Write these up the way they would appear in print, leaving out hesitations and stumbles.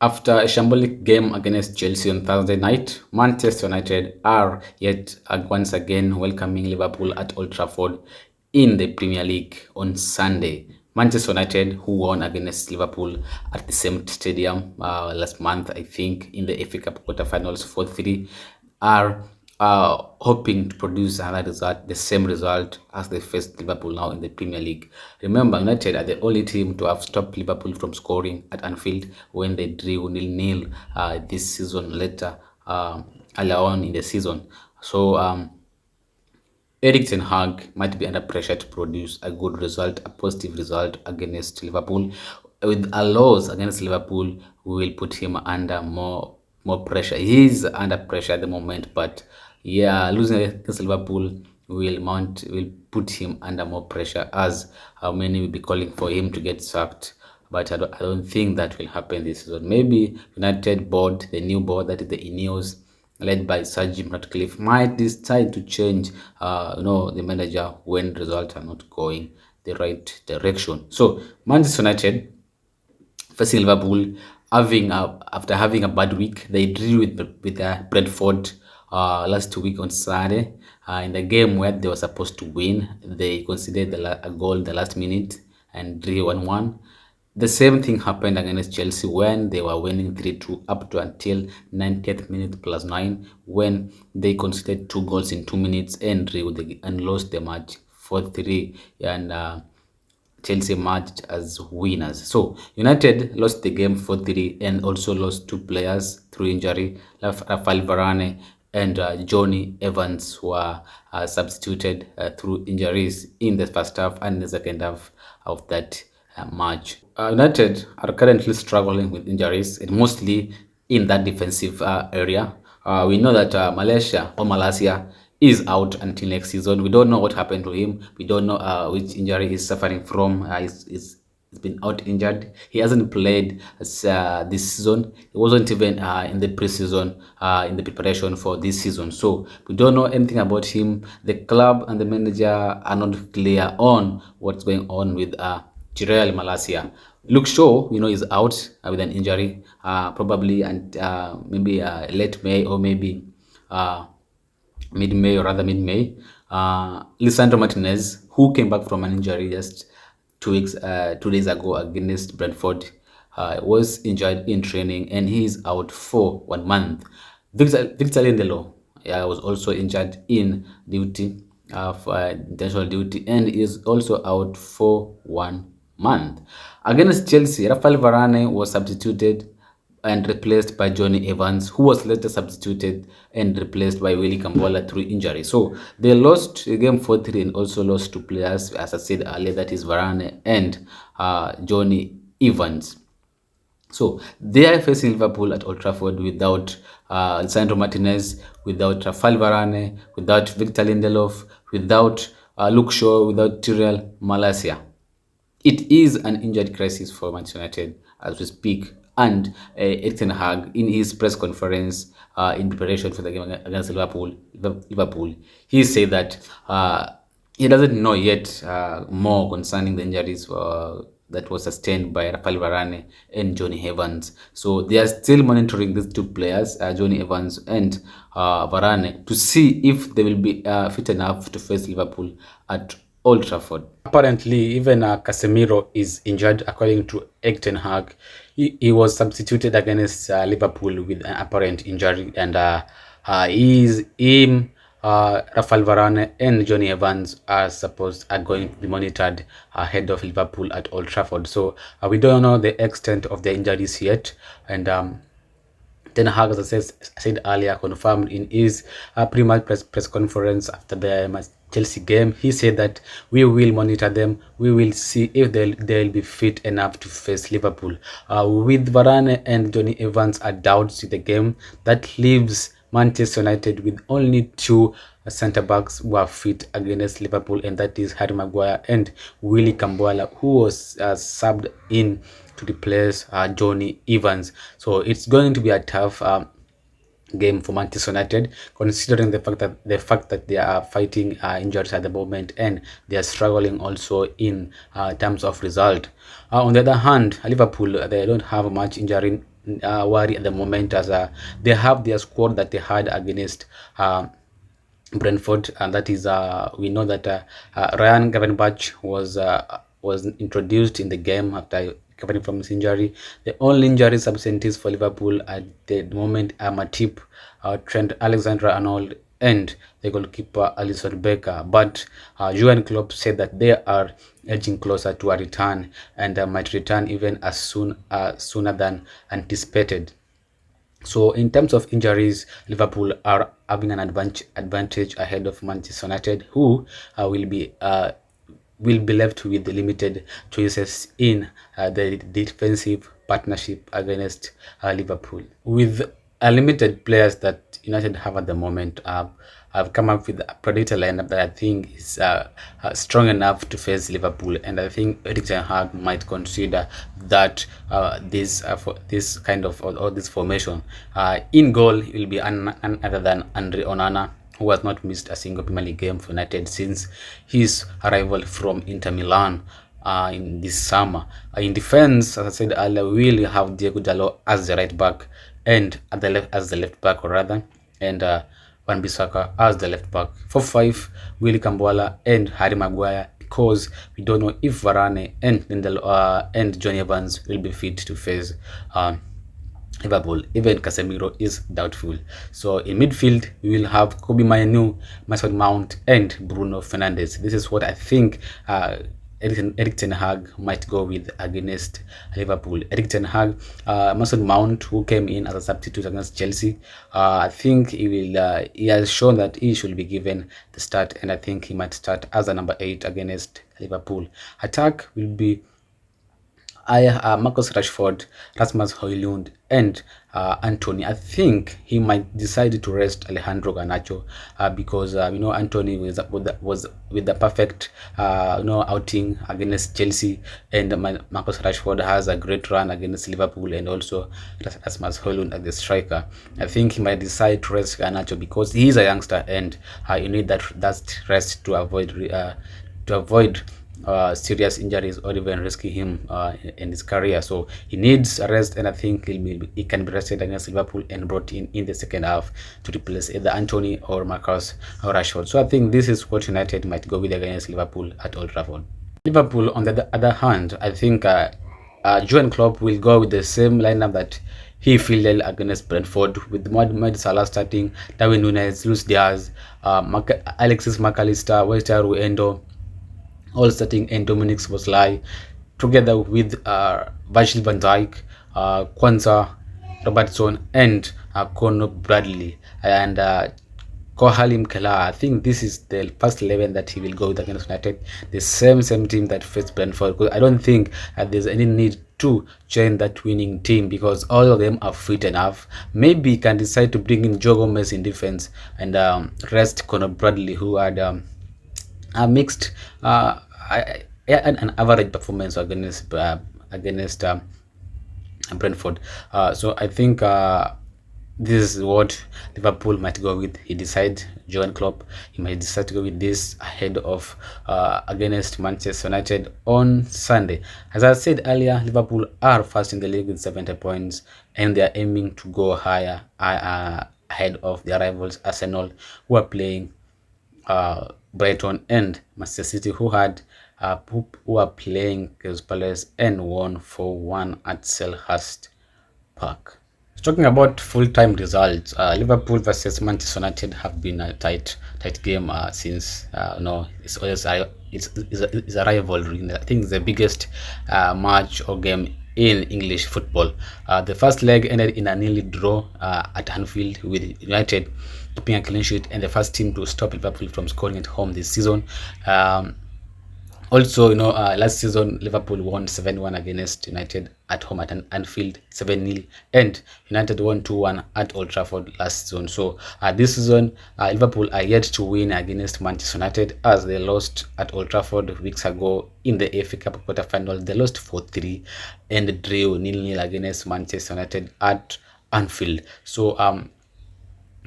After a shambolic game against Chelsea on Thursday night, Manchester United are yet once again welcoming Liverpool at Old Trafford in the Premier League on Sunday. Manchester United, who won against Liverpool at the same stadium last month, I think, in the FA Cup quarterfinals 4-3, are hoping to produce another result, the same result as they faced Liverpool now in the Premier League. Remember, United are the only team to have stopped Liverpool from scoring at Anfield when they drew 0-0 this season later, earlier on in the season. So, Erik ten Hag might be under pressure to produce a good result, a positive result against Liverpool. With a loss against Liverpool, we will put him under more pressure. He is under pressure at the moment, but yeah, losing against Liverpool will put him under more pressure, as many will be calling for him to get sacked. But I don't think that will happen this season. Maybe United board, the new board, that is the Ineos, led by Sir Jim Ratcliffe, might decide to change, the manager when results are not going the right direction. So Manchester United facing Liverpool, after having a bad week, they drew with Brentford last week on Saturday. In the game where they were supposed to win, they conceded a goal in the last minute and drew 1-1. The same thing happened against Chelsea when they were winning 3-2 up to until 90th minute plus 9, when they conceded 2 goals in 2 minutes and lost the match 4-3, and Chelsea emerged as winners. So United lost the game 4-3 and also lost two players through injury. Rafael Varane and Johnny Evans were substituted through injuries in the first half and the second half of that match. United are currently struggling with injuries, and mostly in that defensive area. We know that Malaysia is out until next season. We don't know what happened to him. We don't know which injury he's suffering from. He's been out injured. He hasn't played this season. He wasn't even in the preseason, in the preparation for this season. So we don't know anything about him. The club and the manager are not clear on what's going on with Jirel Malaysia. Luke Shaw, is out with an injury, probably, and maybe late May or maybe mid-May, or rather mid-May. Lisandro Martinez, who came back from an injury just 2 days ago against Brentford, was injured in training and he is out for 1 month. Victor Lindelof was also injured in duty, for international duty, and is also out for 1 month. Against Chelsea, Rafael Varane was substituted and replaced by Johnny Evans, who was later substituted and replaced by Willy Kambola through injury. So they lost game 4-3 and also lost two players, as I said earlier, that is Varane and Johnny Evans. So they are facing Liverpool at Old Trafford without Lisandro Martinez, without Rafael Varane, without Victor Lindelof, without Luke Shaw, without Tyrell Malacia. It is an injured crisis for Manchester United as we speak. And Erik ten Hag, in his press conference in preparation for the game against Liverpool, he said that he doesn't know yet more concerning the injuries that was sustained by Rafael Varane and Johnny Evans. So they are still monitoring these two players, Johnny Evans and Varane, to see if they will be fit enough to face Liverpool at Old Trafford. Apparently, even Casemiro is injured, according to Erik ten Hag. He was substituted against Liverpool with an apparent injury, and Rafael Varane and Johnny Evans are going to be monitored ahead of Liverpool at Old Trafford. So we don't know the extent of the injuries yet, and Ten Hag, as I said earlier, confirmed in his pre-match press conference after the Chelsea game. He said that we will monitor them. We will see if they'll be fit enough to face Liverpool. With Varane and Johnny Evans are doubts in the game, that leaves Manchester United with only two centre backs who are fit against Liverpool, and that is Harry Maguire and Willy Kambola, who was subbed in to replace Johnny Evans. So it's going to be a tough game for Manchester United, considering the fact that they are fighting injuries at the moment and they are struggling also in terms of result. On the other hand, Liverpool, they don't have much worry at the moment, as they have their squad that they had against Brentford, and that is we know that Ryan Gravenberch was introduced in the game after recovering from his injury. The only injuries absentees for Liverpool at the moment are Matip, Trent Alexander-Arnold, and the goalkeeper Alisson Becker. But Jurgen Klopp said that they are edging closer to a return, and might return even as sooner than anticipated. So in terms of injuries, Liverpool are having an advantage ahead of Manchester United, who will be left with limited choices in the defensive partnership against Liverpool. With limited players that United have at the moment, I've come up with a predictor lineup that I think is strong enough to face Liverpool, and I think Erik ten Hag might consider that this for this kind of or this formation. In goal, it will be none other than Andre Onana, who has not missed a single Premier League game for United since his arrival from Inter Milan in this summer. In defense, as I said earlier, we will have Diego Dalot as the right back, and at the left as the left back, or rather, and Van Bissaka as the left back. For five, Willy Kambwala and Harry Maguire, because we don't know if Varane and Johnny Evans will be fit to face Liverpool. Even Casemiro is doubtful. So in midfield, we will have Kobe Mainoo, Mason Mount, and Bruno Fernandes. This is what I think Erik ten Hag might go with against Liverpool. Erik ten Hag, Mason Mount, who came in as a substitute against Chelsea, I think he has shown that he should be given the start, and I think he might start as a number 8 against Liverpool. Attack will be Marcus Rashford, Rasmus Højlund, and Anthony. I think he might decide to rest Alejandro Garnacho because Anthony was with the perfect outing against Chelsea, and Marcus Rashford has a great run against Liverpool, and also Rasmus Højlund as the striker. I think he might decide to rest Garnacho because he is a youngster, and you need that rest to avoid serious injuries or even risking him in his career. So he needs a rest, and I think he can be rested against Liverpool and brought in the second half to replace either Anthony or Marcus or Rashford. So I think this is what United might go with against Liverpool at Old Trafford. Liverpool, on the other hand, I think Jurgen Klopp will go with the same lineup that he fielded against Brentford, with Mohamed Salah starting, Darwin Núñez, Luis Diaz, Alexis McAllister, Westaru Endo, all starting, and Dominic Szoboszlai, together with Virgil van Dijk, Kwanzaa Robertson, and Conor Bradley, and Kohalim Kela. I think this is the first 11 that he will go with against United, the same team that faced Brentford, because I don't think there's any need to join that winning team because all of them are fit enough. Maybe he can decide to bring in Joe Gomez in defense and rest Conor Bradley, who had mixed an average performance against Brentford. So I think this is what Liverpool might go with. He decides, Jurgen Klopp, he might decide to go with this ahead of against Manchester United on Sunday. As I said earlier, Liverpool are first in the league with 70 points, and they are aiming to go higher ahead of their rivals Arsenal, who are playing Brighton, and Manchester City, who are playing Crystal Palace and won 4-1 at Selhurst Park. Talking about full-time results, Liverpool versus Manchester United have been a tight game since it's always it's a rivalry. I think it's the biggest match or game in English football. The first leg ended in a nil draw at Anfield, with United keeping a clean sheet and the first team to stop Liverpool from scoring at home this season. Also, last season Liverpool won 7-1 against United at home at Anfield, 7-0, and United won 2-1 at Old Trafford last season. So this season, Liverpool are yet to win against Manchester United, as they lost at Old Trafford weeks ago in the FA Cup quarterfinals. They lost 4-3 and drew 0-0 against Manchester United at Anfield. So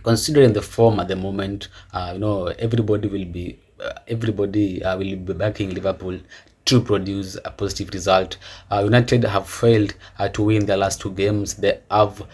considering the form at the moment, everybody will be backing Liverpool to produce a positive result. United have failed to win their last two games. They have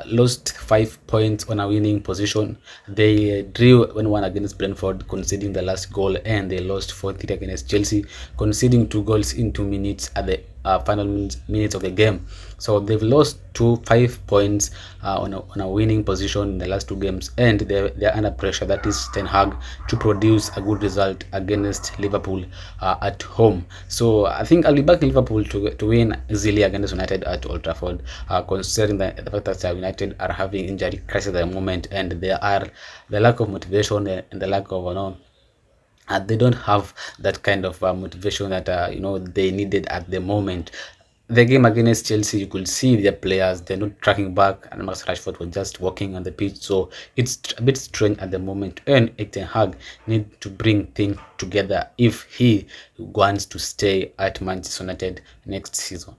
lost 5 points on a winning position. They drew 1-1 against Brentford, conceding the last goal, and they lost 4-3 against Chelsea, conceding 2 goals in 2 minutes at the final minutes of the game. So they've lost 5 points on a winning position in the last two games, and they're under pressure. That is Ten Hag to produce a good result against Liverpool at home. So I think I'll be back in Liverpool to win easily against United at Old Trafford, considering the fact that United are having injury crisis at the moment, and there are the lack of motivation and the lack of they don't have that kind of motivation that they needed at the moment. The game against Chelsea, you could see their players, they're not tracking back, and Max Rashford was just walking on the pitch. So it's a bit strange at the moment, and Ten Hag need to bring things together if he wants to stay at Manchester United next season.